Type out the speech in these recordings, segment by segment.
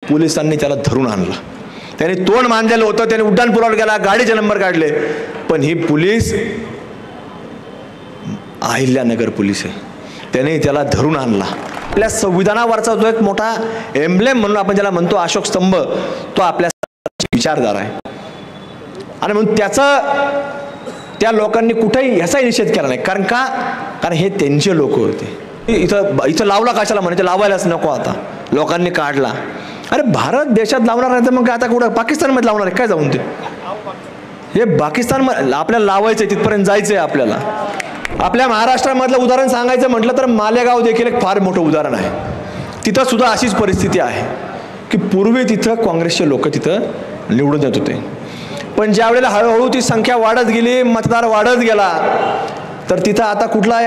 पोलिसांनी त्याला धरून आणलं. त्याने तोंड मांडलेलं होतं, त्याने उड्डाण पुलावर गेला, गाडीचे नंबर काढले, पण ही पोलीस अहिल्यानगर पोलीस आहे. त्याने त्याला धरून आणला. आपल्या संविधानावरचा जो एक मोठा एम्ब्लेम म्हणून आपण ज्याला म्हणतो अशोक स्तंभ, तो आपल्या विचारधारा आहे. आणि म्हणून त्या लोकांनी कुठेही ह्याचाही निषेध केला नाही. कारण हे त्यांचे लोक होते. इथं लावला कशाला म्हणे, ते लावायलाच नको. आता लोकांनी काढला. अरे भारत देशात लावणार नाही तर मग आता कुठं पाकिस्तानमध्ये लावणार आहे काय जाऊन? ते हे पाकिस्तान आपल्याला लावायचंय, तिथपर्यंत जायचंय आपल्याला. आपल्या महाराष्ट्रामधलं उदाहरण सांगायचं म्हटलं तर मालेगाव देखील एक फार मोठं उदाहरण आहे. तिथं सुद्धा अशीच परिस्थिती आहे की पूर्वी तिथं काँग्रेसचे लोक तिथं निवडून येत होते, पण ज्या वेळेला हळूहळू ती संख्या वाढत गेली, मतदार वाढत गेला, तर तिथं आता कुठला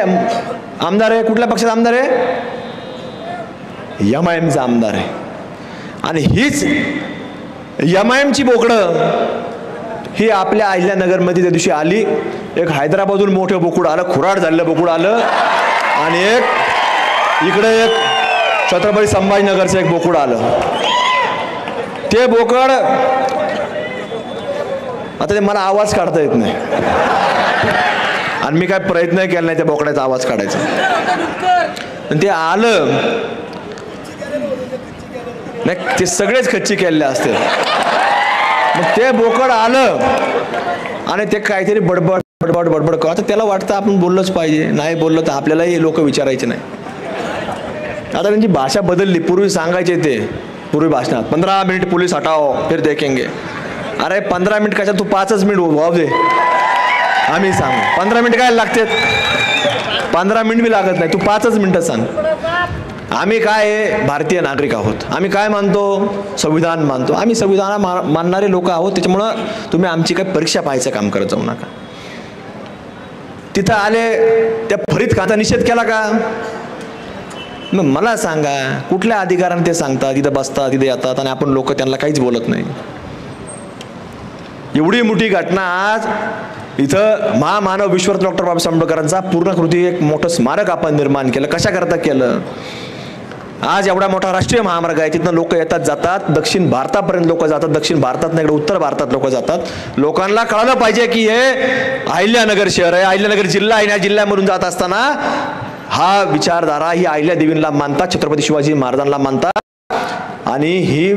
आमदार आहे, कुठल्या पक्षाचा आमदार आहे? MIMचा आमदार आहे. आणि हीच MIMची बोकडं ही आपल्या अहिल्यानगरमध्ये त्या दिवशी आली. एक हैदराबादहून मोठं बोकुड आलं, खुराड झालेलं बोकुड आलं, आणि एक इकडे एक छत्रपती संभाजीनगरचं एक बोकुड आलं. ते बोकड आता ते मला आवाज काढता येत नाही, आणि मी काय प्रयत्न केला नाही त्या बोकड्याचा आवाज काढायचा. ते आलं नाही, ते सगळेच खच्ची केलेले असते. मग ते बोकड आलं आणि ते काहीतरी बडबड बडबड बडबड कर. आता त्याला वाटतं आपण बोललंच पाहिजे, नाही बोललं तर आपल्यालाही लोक विचारायचे नाही. आता त्यांची भाषा बदलली. पूर्वी सांगायचे ते पूर्वी भाषणात 15 मिनिट पोलीस हटाओ फिर देखेंगे. अरे 15 मिनिट कशा, तू 5 मिनिट वाव दे, आम्ही सांगू. 15 मिनिट काय लागतात? 15 मिनिट बी लागत नाही, तू 5 मिनिटं सांग. आम्ही काय भारतीय नागरिक आहोत, आम्ही काय मानतो? संविधान मानतो. आम्ही संविधान मानणारे लोक आहोत. त्याच्यामुळं तुम्ही आमची काय परीक्षा पाहायचं काम करत जाऊ नका. तिथं आले, त्या फरीद खानचा निषेध केला का? मग मला सांगा कुठल्या अधिकाराने ते सांगतात, तिथं बसतात, तिथे येतात, आणि आपण लोक त्यांना काहीच बोलत नाही. एवढी मोठी घटना आज इथं महामानव विश्वरत्न डॉक्टर बाबासाहेब आंबेडकरांचा पूर्णकृती एक मोठं स्मारक आपण निर्माण केलं. कशाकरता केलं? आज एवढा मोठा राष्ट्रीय महामार्ग आहे, तिथनं लोक येतात जातात, दक्षिण भारतापर्यंत लोक जातात, दक्षिण भारतात नाही इकडे उत्तर भारतात लोक जातात. लोकांना कळालं पाहिजे की हे अहिल्यानगर शहर आहे, अहिल्यानगर जिल्हा आहे. या जिल्ह्यामधून जात असताना हा विचारधारा ही अहिल्यादेवींना मानतात, छत्रपती शिवाजी महाराजांना मानतात, आणि ही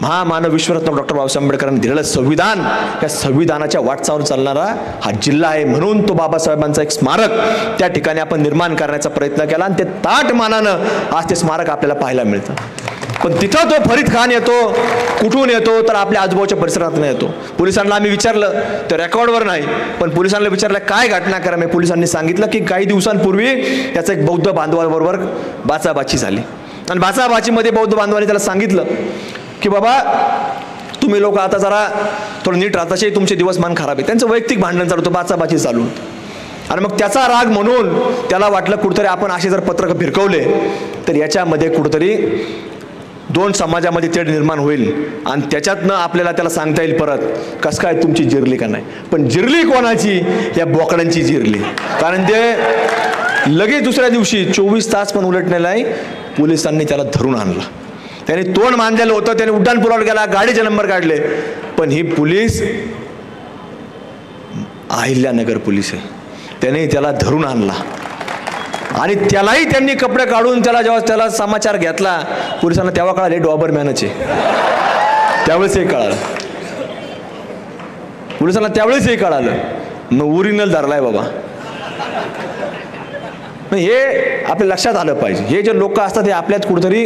महामानव विश्वरत्न डॉक्टर बाबासाहेब आंबेडकरांनी दिलेलं संविधान, या संविधानाच्या वाटचालीवर चालणारा हा जिल्हा आहे. म्हणून तो बाबासाहेबांचा एक स्मारक त्या ठिकाणी आपण निर्माण करण्याचा प्रयत्न केला, आणि ते ताट मानानं आज ते स्मारक आपल्याला पाहायला मिळतं. पण तिथं तो फरीद खान येतो, कुठून येतो? तर आपल्या आजूबाजूच्या परिसरातून येतो. पोलिसांना आम्ही विचारलं, ते रेकॉर्डवर नाही, पण पोलिसांना विचारलं काय घटनाक्रम आहे. पोलिसांनी सांगितलं की काही दिवसांपूर्वी त्याचा एक बौद्ध बांधवाबरोबर बाचाबाची झाली, आणि बाचाबाचीमध्ये बौद्ध बांधवांनी त्याला सांगितलं की बाबा तुम्ही लोक आता जरा थोडं नीट राहा, तसे तुमचे दिवसमान खराब आहे. त्यांचं वैयक्तिक भांडण चालू होतं, बाचाबाची चालू. आणि मग त्याचा राग म्हणून त्याला वाटलं कुठेतरी आपण असे जर पत्रक भिरकवले तर याच्यामध्ये कुठेतरी दोन समाजामध्ये तेढ निर्माण होईल, आणि त्याच्यातनं आपल्याला त्याला सांगता येईल परत कसं काय तुमची जिरली का नाही. पण जिरली कोणाची? या बोकडांची जिरली. कारण ते लगेच दुसऱ्या दिवशी 24 तास पण उलटलेला आहे, पोलिसांनी त्याला धरून आणला. त्याने तोंड मांडलेलं होतं, त्याने उड्डाण पुलावर गेला, गाडीचे नंबर काढले, पण ही पोलीस अहिल्यानगर पोलीस आहे. त्याने त्याला धरून आणला, आणि त्यालाही त्यांनी कपडे काढून जेव्हा त्याला समाचार घेतला पोलिसांना, तेव्हा कळाले डॉबरमॅनच आहे. त्यावेळेसही कळालं पोलिसांना, त्यावेळेसही कळालं मग ओरिजिनल धरलाय बाबा. हे आपल्या लक्षात आलं पाहिजे. हे जे लोक असतात हे आपल्यात कुठेतरी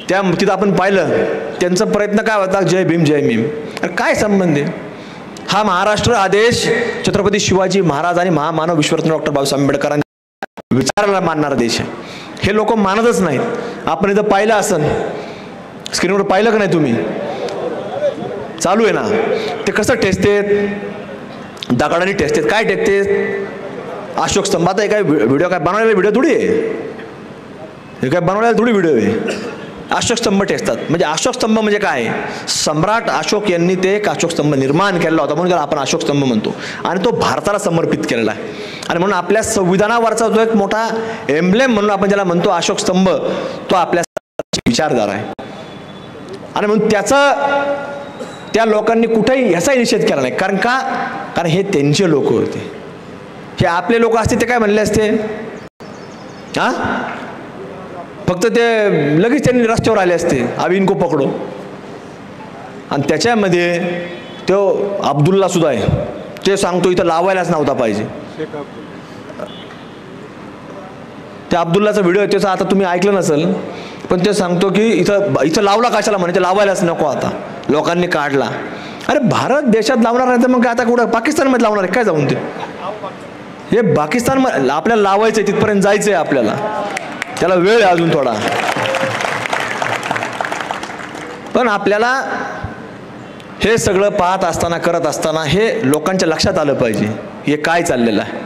त्या तिथं आपण पाहिलं त्यांचा प्रयत्न काय होता, जय भीम जय भीम. काय संबंध आहे? हा महाराष्ट्र हा देश छत्रपती शिवाजी महाराज आणि महामानव विश्वरत्न डॉक्टर बाबासाहेब आंबेडकरांच्या विचाराला मानणारा देश आहे. हे लोक मानतच नाहीत. आपण इथं पाहिलं असन, स्क्रीनवर पाहिलं का नाही तुम्ही? चालू आहे ना, ते कसं टेचतेत, दगडाने टेचतेत. काय टेकतेत? अशोक स्तंभात आहे. काय व्हिडिओ काय बनवलेला व्हिडिओ थोडी आहे, हे काय बनवलेला थोडी व्हिडिओ आहे. अशोक स्तंभ टेकतात. म्हणजे अशोक स्तंभ म्हणजे काय? सम्राट अशोक यांनी ते एक अशोक स्तंभ निर्माण केलेला होता, म्हणून आपण अशोक स्तंभ म्हणतो, आणि तो भारताला समर्पित केलेला आहे. आणि म्हणून आपल्या संविधानावरचा जो एक मोठा एम्ब्लेम म्हणून आपण ज्याला म्हणतो अशोक स्तंभ, तो आपल्या विचारधारा आहे. आणि म्हणून त्या लोकांनी कुठेही ह्याचाही निषेध केला नाही. कारण हे त्यांचे लोक होते. हे आपले लोक असते ते काय म्हणले असते? हा, फक्त ते लगेच त्यांनी रस्त्यावर आले असते, अभी इनको पकडो. आणि त्याच्यामध्ये तो अब्दुल्ला सुद्धा आहे, ते सांगतो इथं लावायलाच नव्हता पाहिजे. त्या अब्दुल्लाचा व्हिडिओ आहे, त्याचा आता तुम्ही ऐकलं नसेल, पण ते सांगतो की इथं लावला कशाला, म्हणे ते लावायलाच नको, आता लोकांनी काढला. अरे भारत देशात लावणार नाही तर मग आता कुठं पाकिस्तानमध्ये लावणार आहे काय जाऊन? ते हे पाकिस्तान आपल्याला लावायचंय, तिथपर्यंत जायचंय आपल्याला, त्याला वेळ आहे अजून थोडा. पण आपल्याला हे सगळं पाहत असताना, करत असताना हे लोकांच्या लक्षात आलं पाहिजे हे काय चाललेलं आहे.